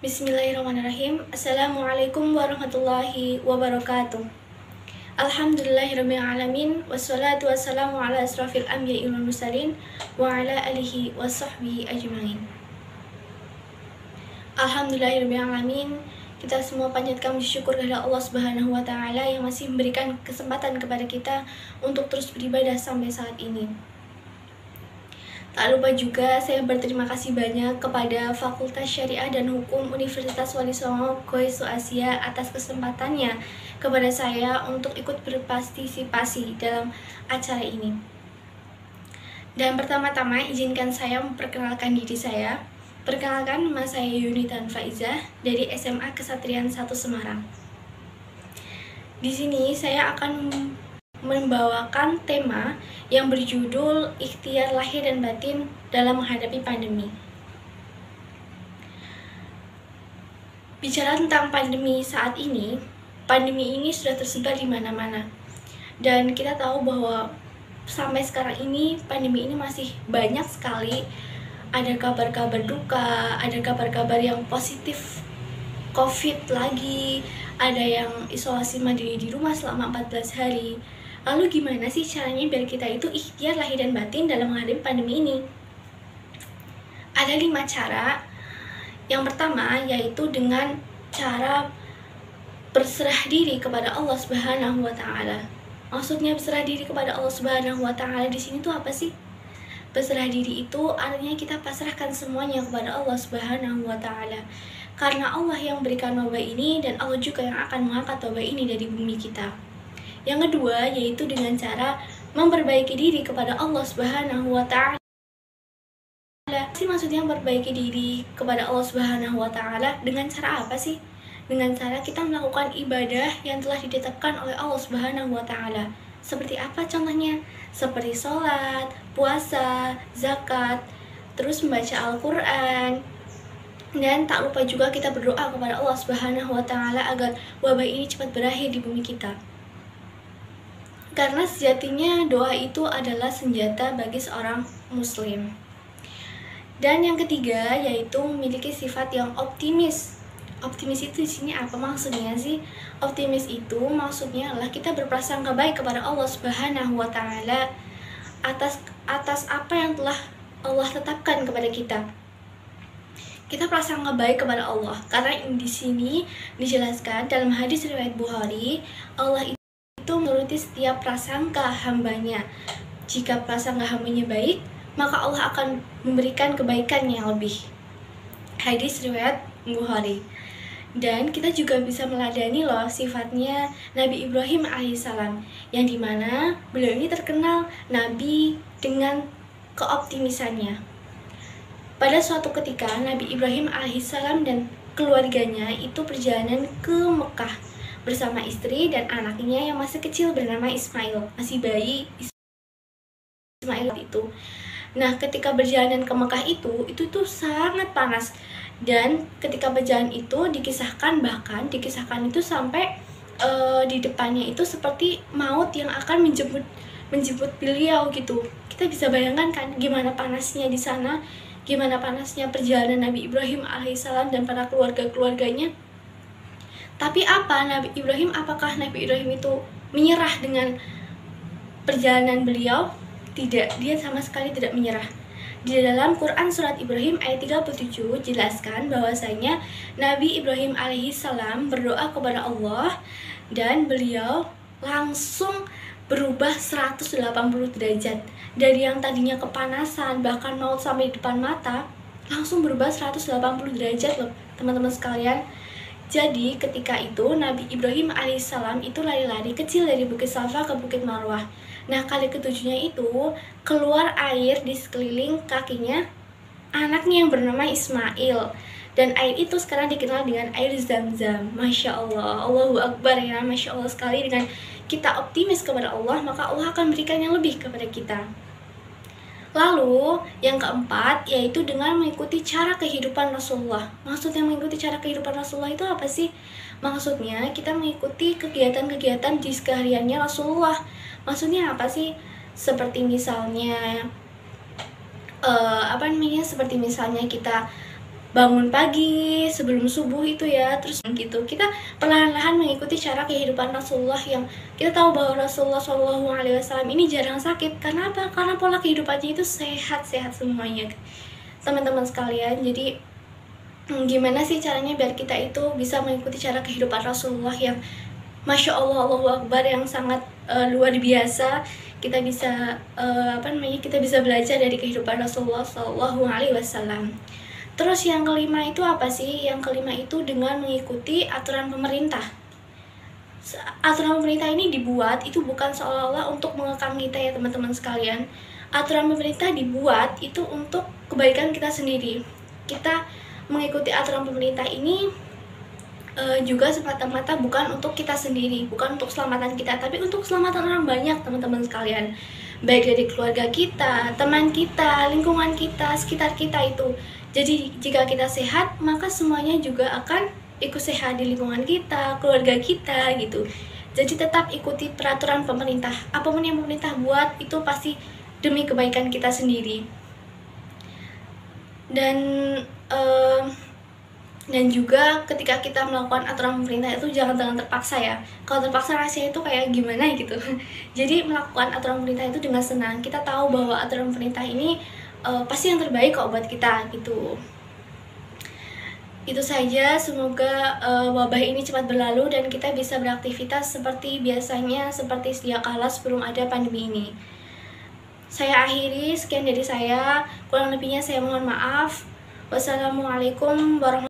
Bismillahirrahmanirrahim. Assalamualaikum warahmatullahi wabarakatuh. Alhamdulillahirrahmanirrahim. Wassalatu wassalamu ala asrafil anbiya'i wal mursalin wa ala alihi wa sahbihi ajma'in. Alhamdulillahirrahmanirrahim. Kita semua panjatkan syukur kepada Allah Subhanahu wa taala yang masih memberikan kesempatan kepada kita untuk terus beribadah sampai saat ini. Tak lupa juga saya berterima kasih banyak kepada Fakultas Syariah dan Hukum Universitas Wali Songo Goizo Asia atas kesempatannya kepada saya untuk ikut berpartisipasi dalam acara ini. Dan pertama-tama izinkan saya memperkenalkan diri saya. Perkenalkan, nama saya Yunitan Faizah dari SMA Kesatrian 1 Semarang. Di sini saya akan membawakan tema yang berjudul Ikhtiar Lahir dan Batin dalam Menghadapi Pandemi. Bicara tentang pandemi saat ini, pandemi ini sudah tersebar di mana-mana. Dan kita tahu bahwa sampai sekarang ini pandemi ini masih banyak sekali ada kabar-kabar duka, ada kabar-kabar yang positif COVID lagi, ada yang isolasi mandiri di rumah selama 14 hari. Lalu gimana sih caranya biar kita itu ikhtiar lahir dan batin dalam menghadapi pandemi ini? Ada 5 cara. Yang pertama yaitu dengan cara berserah diri kepada Allah Subhanahu wa taala. Maksudnya berserah diri kepada Allah Subhanahu wa taala di sini tuh apa sih? Berserah diri itu artinya kita pasrahkan semuanya kepada Allah Subhanahu wa taala. Karena Allah yang berikan wabah ini dan Allah juga yang akan mengangkat wabah ini dari bumi kita. Yang kedua yaitu dengan cara memperbaiki diri kepada Allah Subhanahu wa taala. Sih maksudnya memperbaiki diri kepada Allah Subhanahu wa taala dengan cara apa sih? Dengan cara kita melakukan ibadah yang telah ditetapkan oleh Allah Subhanahu wa taala. Seperti apa contohnya? Seperti sholat, puasa, zakat, terus membaca Al-Qur'an. Dan tak lupa juga kita berdoa kepada Allah Subhanahu wa taala agar wabah ini cepat berakhir di bumi kita. Karena sejatinya doa itu adalah senjata bagi seorang muslim. Dan yang ketiga yaitu memiliki sifat yang optimis. Optimis itu di sini apa maksudnya sih? Optimis itu maksudnya adalah kita berprasangka baik kepada Allah Subhanahu wa taala atas apa yang telah Allah tetapkan kepada kita. Kita prasangka baik kepada Allah karena di sini dijelaskan dalam hadis riwayat Bukhari, Allah itu menuruti setiap prasangka hambanya. Jika prasangka hambanya baik, maka Allah akan memberikan kebaikan yang lebih. Hadis riwayat Bukhari. Dan kita juga bisa meladani loh sifatnya Nabi Ibrahim alaihissalam, yang dimana beliau ini terkenal Nabi dengan keoptimisannya. Pada suatu ketika Nabi Ibrahim alaihissalam dan keluarganya itu perjalanan ke Mekah bersama istri dan anaknya yang masih kecil bernama Ismail, masih bayi Ismail itu. Nah, ketika berjalan ke Mekah itu tuh sangat panas. Dan ketika berjalan itu dikisahkan itu sampai di depannya itu seperti maut yang akan menjemput beliau gitu. Kita bisa bayangkan kan gimana panasnya di sana, gimana panasnya perjalanan Nabi Ibrahim alaihissalam dan para keluarganya. Tapi apakah Nabi Ibrahim itu menyerah dengan perjalanan beliau? Tidak, dia sama sekali tidak menyerah. Di dalam Quran surat Ibrahim ayat 37 jelaskan bahwasanya Nabi Ibrahim alaihissalam berdoa kepada Allah dan beliau langsung berubah 180 derajat. Dari yang tadinya kepanasan bahkan maut sampai di depan mata, langsung berubah 180 derajat loh teman-teman sekalian. Jadi ketika itu Nabi Ibrahim alaihissalam itu lari-lari kecil dari Bukit Safa ke Bukit Marwah. Nah, kali ketujuhnya itu keluar air di sekeliling kakinya anaknya yang bernama Ismail. Dan air itu sekarang dikenal dengan air Zam-Zam. Masya Allah, Allahu Akbar ya, Masya Allah sekali. Dengan kita optimis kepada Allah, maka Allah akan berikan yang lebih kepada kita. Lalu yang keempat yaitu dengan mengikuti cara kehidupan Rasulullah. Maksudnya mengikuti cara kehidupan Rasulullah itu apa sih? Maksudnya kita mengikuti kegiatan-kegiatan di kesehariannya Rasulullah. Maksudnya apa sih? Seperti misalnya seperti misalnya kita bangun pagi sebelum subuh itu ya, terus gitu kita perlahan-lahan mengikuti cara kehidupan Rasulullah yang kita tahu bahwa Rasulullah SAW ini jarang sakit. Karena apa? Karena pola kehidupannya itu sehat-sehat semuanya teman-teman sekalian. Jadi gimana sih caranya biar kita itu bisa mengikuti cara kehidupan Rasulullah yang Masya Allah, Allahu Akbar, yang sangat luar biasa. Kita bisa kita bisa belajar dari kehidupan Rasulullah SAW. Terus yang kelima itu apa sih? Yang kelima itu dengan mengikuti aturan pemerintah. Aturan pemerintah ini dibuat itu bukan seolah-olah untuk mengekang kita ya teman-teman sekalian. Aturan pemerintah dibuat itu untuk kebaikan kita sendiri. Kita mengikuti aturan pemerintah ini juga semata-mata bukan untuk kita sendiri, bukan untuk keselamatan kita, tapi untuk keselamatan orang banyak teman-teman sekalian. Baik dari keluarga kita, teman kita, lingkungan kita, sekitar kita itu. Jadi jika kita sehat, maka semuanya juga akan ikut sehat di lingkungan kita, keluarga kita gitu. Jadi tetap ikuti peraturan pemerintah. Apapun yang pemerintah buat itu pasti demi kebaikan kita sendiri. Dan juga ketika kita melakukan aturan pemerintah itu jangan terpaksa ya. Kalau terpaksa rasanya itu kayak gimana gitu. Jadi melakukan aturan pemerintah itu dengan senang. Kita tahu bahwa aturan pemerintah ini pasti yang terbaik kok buat kita gitu. Itu saja, semoga wabah ini cepat berlalu dan kita bisa beraktivitas seperti biasanya, seperti sedia kala sebelum ada pandemi ini. Saya akhiri, sekian dari saya. Kurang lebihnya saya mohon maaf. Wassalamualaikum warahmatullahi wabarakatuh.